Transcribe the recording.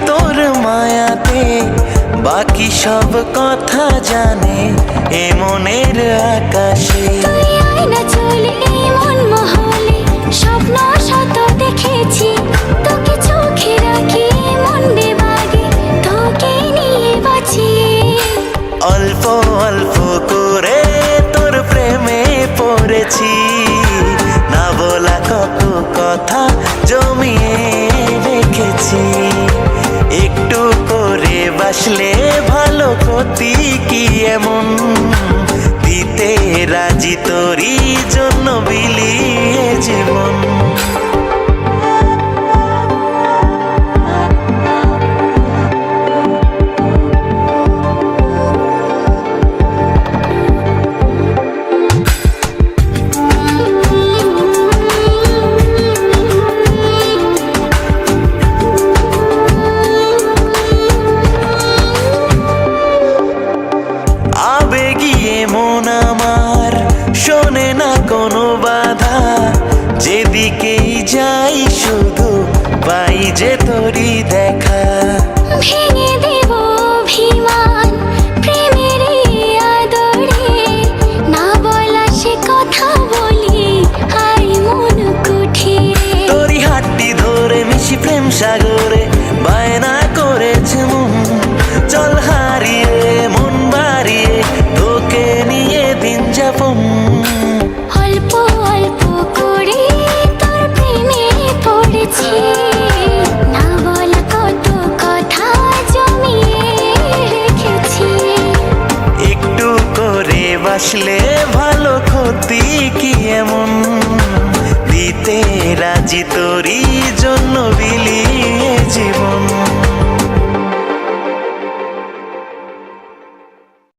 তোর মায়াতে, বাকি সব কথা জানে এ মনের আকাশে। তুই আয় না চলে এই মন মহলে, স্বপ্ন শত দেখেছি, তোকে চোখে রাখি মন বেবাগে, তোকে নিয়ে বাঁচি। অল্প অল্প করে তোর প্রেমে পড়েছি, না বলা কত কথা জমিয়ে রেখেছি। একটু করে বাসলে ভালো ক্ষতি কি এমন, দিতে রাজি তোরই জন্য বিলিয়ে জীবন। আবেগিয়ে মন আমার শোনে না কোনো বাধা, যেদিকেই যাই শুধু পাই যে তোরই দেখা। ভেঙে দেব অভিমান প্রেমের আদরে, না বলা সে কথা বলি আই মন কুঠিরে। তোরই হাতটি ধরে মিশি প্রেম সাগরে, বায়না করেছে মন চল হারিয়ে মন বাড়িয়ে, তোকে নিয়ে দিন যাপন। অল্প অল্প করে তোর প্রেমে পড়েছি, না বলা কত কথা জমিয়ে রেখেছি। একটু করে বাসলে ভালো ক্ষতি কি এমন, দিতে রাজি তোরই জন্য বিলিয়ে জীবন।